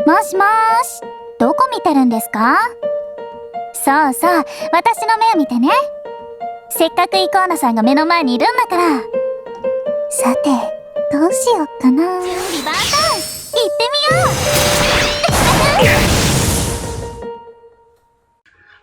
もしもーし、どこ見てるんですか？そうそう、私の目を見てね。せっかくイコーナさんが目の前にいるんだから。さて、どうしよっかな。準備万端、行ってみよう。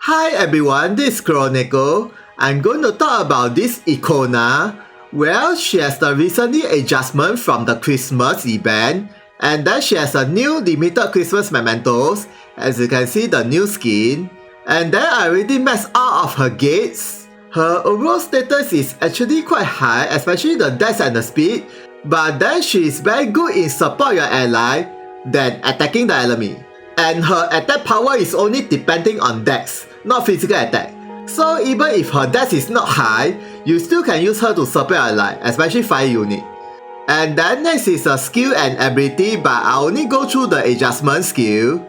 Hi everyone, this is Chronicle. I'm going to talk about this Icona. Well, she has the recently adjustment from the Christmas event, and then she has a new limited Christmas mementos, as you can see the new skin. And then I already maxed all of her gates. Her overall status is actually quite high, especially the dex and the speed, but then she is very good in support your ally than attacking the enemy. And her attack power is only depending on dex, not physical attack. So even if her dex is not high, you still can use her to support your ally, especially fire unit. And then next is a skill and ability, but I only go through the adjustment skill.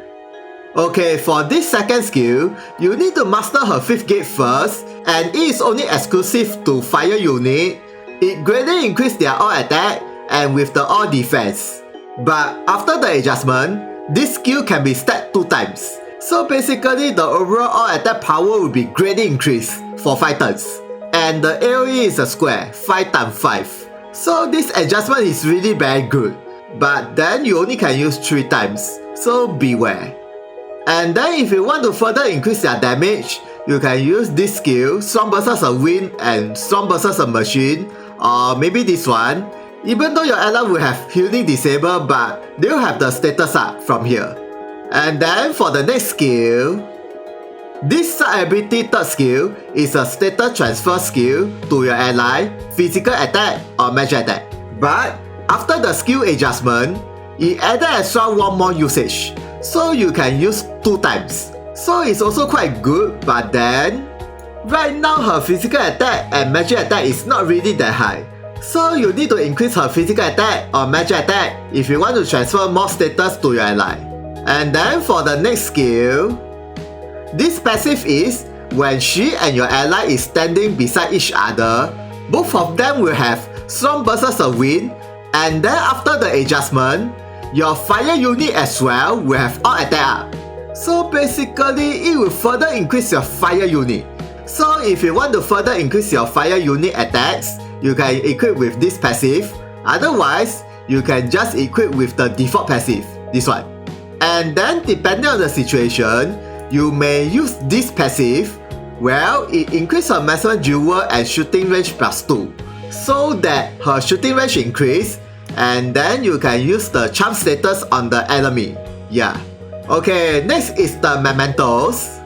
Okay, for this second skill, you need to master her 5th gate first, and it is only exclusive to fire unit. It greatly increases their all attack and with the all defense. But after the adjustment, this skill can be stacked 2 times. So basically the overall all attack power will be greatly increased for 5 turns. And the AoE is a square, 5 times 5. So this adjustment is really very good. But then you only can use 3 times, so beware. And then if you want to further increase their damage, you can use this skill, Strong versus a Wind and Strong versus a Machine, or maybe this one. Even though your ally will have healing disabled, but they will have the status up from here. And then for the next skill, this sub-ability 3rd skill is a status transfer skill to your ally, physical attack or magic attack. But after the skill adjustment, it added extra 1 more usage, so you can use 2 times. So it's also quite good, but then right now her physical attack and magic attack is not really that high. So you need to increase her physical attack or magic attack if you want to transfer more status to your ally. And then for the next skill, this passive is when she and your ally is standing beside each other, both of them will have Strong versus a Wind, and then after the adjustment, your fire unit as well will have all attack up. So basically it will further increase your fire unit. So if you want to further increase your fire unit attacks, you can equip with this passive. Otherwise, you can just equip with the default passive, this one. And then depending on the situation, you may use this passive. Well, it increases her maximum duel and shooting range +2, so that her shooting range increase, and then you can use the charm status on the enemy. Yeah. Okay, next is the mementos.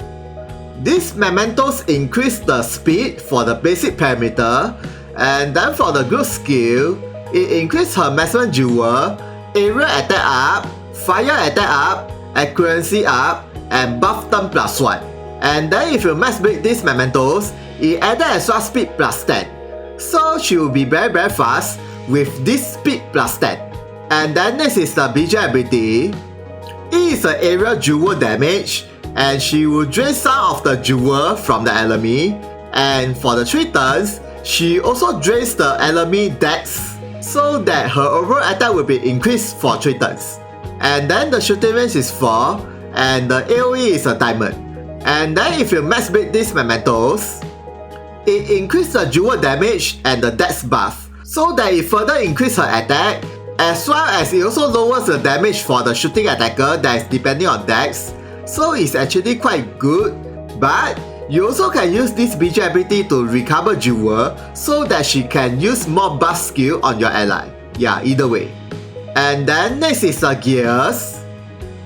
These mementos increase the speed for the basic parameter, and then for the group skill, it increases her maximum duel, area attack up, fire attack up, accuracy up, and buff turn +1. And then if you max build these mementos, it added extra speed +10. So she will be very fast with this speed +10. And then next is the BJ ability. It is an area jewel damage, and she will drain some of the jewel from the enemy. And for the 3 turns, she also drains the enemy dex, so that her overall attack will be increased for 3 turns. And then the shooting range is 4, and the AoE is a diamond. And then if you max build these mementos, it increases the jewel damage and the dex buff, so that it further increases her attack, as well as it also lowers the damage for the shooting attacker that is depending on dex. So it's actually quite good, but you also can use this BJ ability to recover jewel, so that she can use more buff skill on your ally. Yeah, either way. And then next is the gears.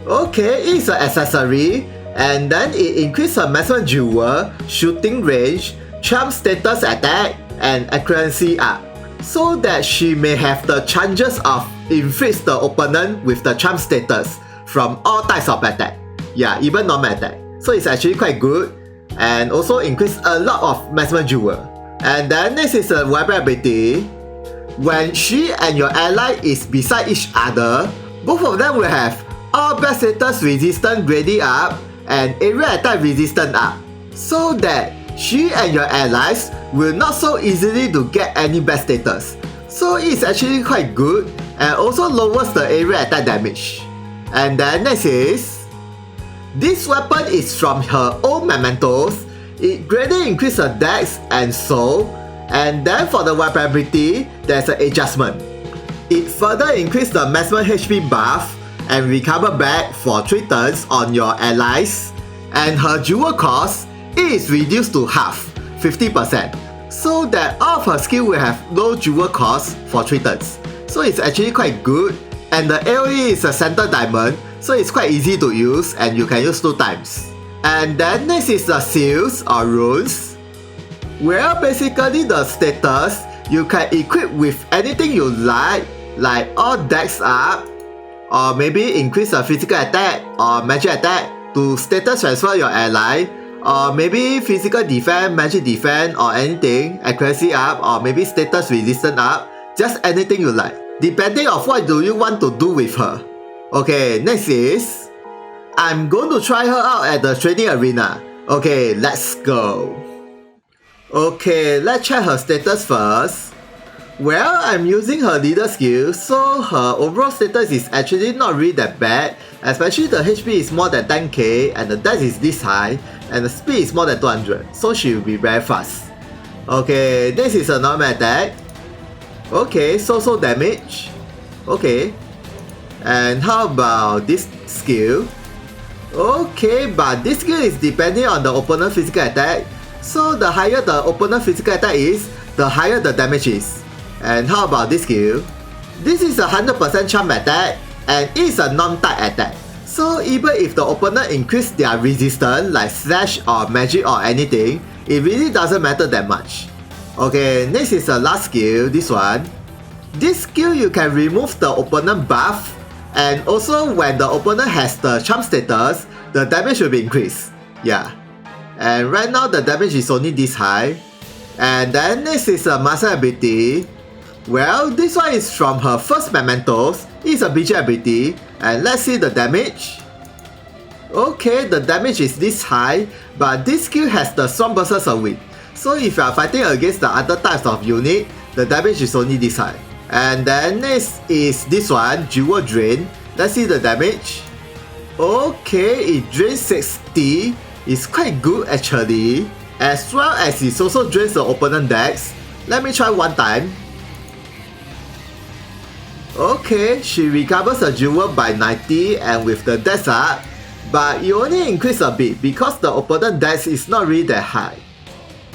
Okay, it's an accessory, and then it increases her maximum jewel, shooting range, charm status attack, and accuracy up, so that she may have the chances of inflict the opponent with the charm status from all types of attack. Yeah, even normal attack. So it's actually quite good, and also increase a lot of maximum jewel. And then next is a weapon ability. When she and your ally is beside each other, both of them will have all best status resistance grading up and area attack resistance up, so that she and your allies will not so easily to get any best status. So it's actually quite good, and also lowers the area attack damage. And then next is, this weapon is from her own mementos. It greatly increases her dex and soul. And then for the weapon ability, there's an adjustment. It further increases the maximum HP buff and recover back for 3 turns on your allies. And her jewel cost is reduced to half, 50%. So that all of her skill will have low jewel cost for 3 turns. So it's actually quite good. And the AoE is a center diamond, so it's quite easy to use and you can use 2 times. And then next is the seals or runes. Well, basically the status, you can equip with anything you like all dex up, or maybe increase the physical attack or magic attack to status transfer your ally, or maybe physical defense, magic defense or anything, accuracy up, or maybe status resistance up, just anything you like, depending on what do you want to do with her. Okay, next is, I'm going to try her out at the training arena. Okay, let's go. Okay, let's check her status first. Well, I'm using her leader skill, so her overall status is actually not really that bad, especially the HP is more than 10k and the dex is this high and the speed is more than 200, so she will be very fast. Okay, this is a normal attack. Okay, so damage. Okay, and how about this skill? Okay, but this skill is depending on the opponent's physical attack, so the higher the opponent's physical attack is, the higher the damage is. And how about this skill? This is a 100% charm attack and it's a non-type attack. So even if the opponent increase their resistance like slash or magic or anything, it really doesn't matter that much. Okay, next is the last skill, this one. This skill you can remove the opponent buff, and also when the opponent has the charm status, the damage will be increased. Yeah. And right now the damage is only this high. And then next is a master ability. Well, this one is from her first mementos. It's a BG ability. And let's see the damage. Okay, the damage is this high, but this skill has the strong versus a weak. So if you are fighting against the other types of unit, the damage is only this high. And then next is this one, Jewel Drain. Let's see the damage. Okay, it drains 60. It's quite good actually. As well as it also drains the opponent dex. Let me try one time. Okay, she recovers her jewel by 90 and with the dex up, but you only increase a bit because the opponent dex is not really that high.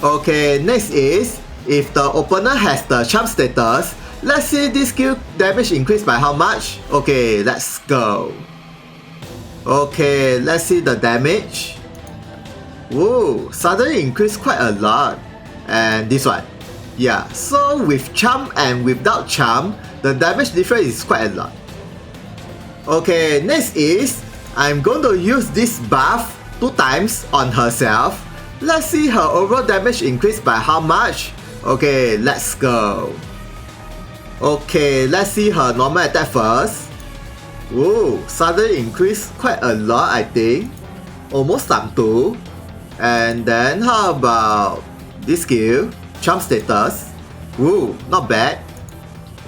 Okay, next is, if the opponent has the charm status, let's see this skill damage increased by how much. Okay, let's go. Okay, let's see the damage. Whoa, suddenly increased quite a lot. And this one. Yeah, so with charm and without charm, the damage difference is quite a lot. Okay, next is, I'm going to use this buff 2 times on herself. Let's see her overall damage increased by how much. Okay, let's go. Okay, let's see her normal attack first. Whoa, suddenly increased quite a lot I think. Almost time 2. And then how about this skill? Charm status. Woo, not bad.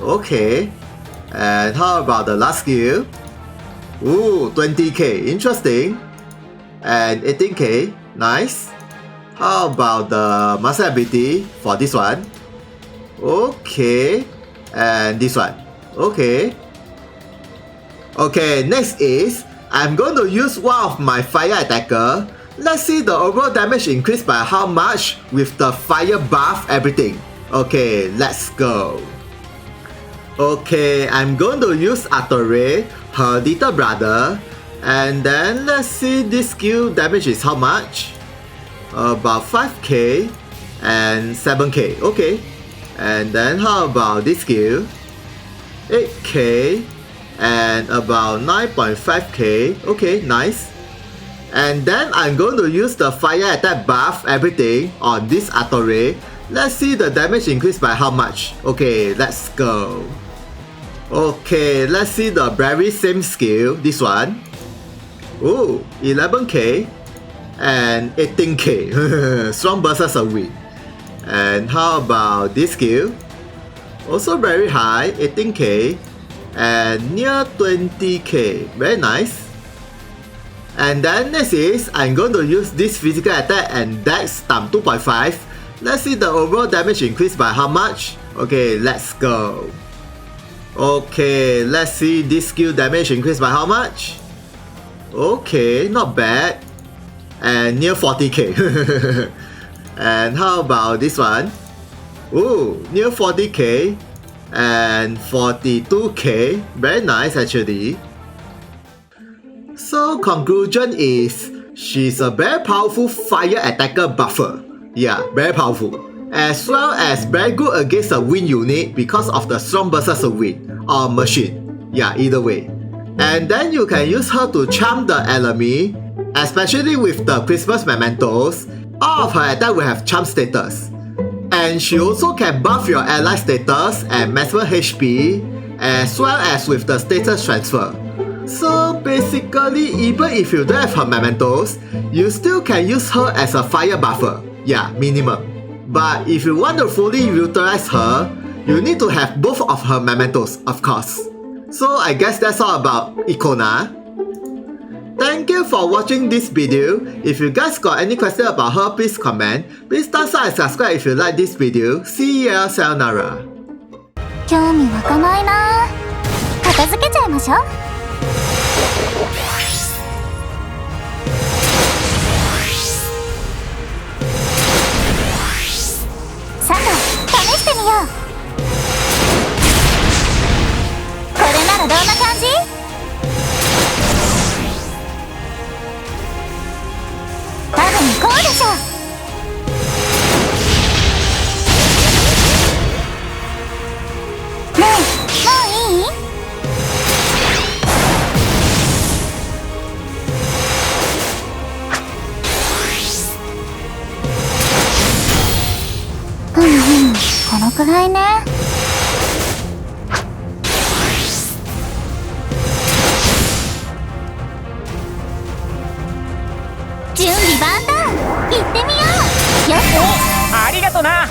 Okay. And how about the last skill? Ooh, 20k, interesting. And 18k, nice. How about the master ability for this one? Okay. And this one. Okay. Okay, next is, I'm going to use one of my fire attacker. Let's see the overall damage increased by how much with the fire buff everything. Okay, let's go. Okay, I'm going to use Atore, her little brother. And then let's see this skill damage is how much? About 5k and 7k. Okay. And then how about this skill? 8k and about 9.5k. Okay, nice. And then I'm going to use the fire attack buff everything on this Atore. Let's see the damage increased by how much. Okay, let's go. Okay, let's see the very same skill, this one. Ooh, 11k and 18k. Strong versus a weak. And how about this skill? Also very high, 18k and near 20k. Very nice. And then next is I'm going to use this physical attack and dex times 2.5. Let's see the overall damage increased by how much. Okay, let's go. Okay, let's see this skill damage increased by how much. Okay, not bad. And near 40k. And how about this one? Ooh, near 40k and 42k. Very nice actually. So conclusion is she's a very powerful fire attacker buffer. Yeah, very powerful. As well as very good against a wind unit because of the strong versus a wind or machine. Yeah, either way. And then you can use her to charm the enemy, especially with the Christmas mementos. All of her attack will have charm status. And she also can buff your ally status and maximum HP, as well as with the status transfer. So basically, even if you don't have her mementos, you still can use her as a fire buffer. Yeah, minimum. But if you want to fully utilize her, you need to have both of her mementos, of course. So I guess that's all about Icona. Thank you for watching this video. If you guys got any question about her, please comment. Please thumbs up and subscribe if you like this video. See ya, sayonara. 興味湧かないな。片付けちゃいましょう。さて、試してみよう。これならどんな感じ？多分こうでしょ。ねえ、もういい？このくらいね。準備万端、行ってみよう。よっと。ありがとな。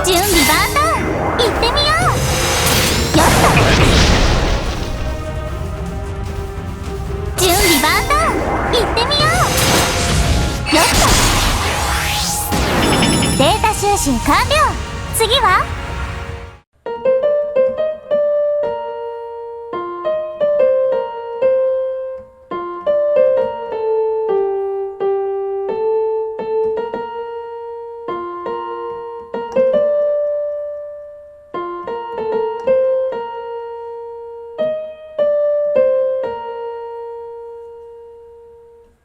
準備万端、行ってみよう。よっと。準備万端、行ってみよう。よっと。データ収集完了。次は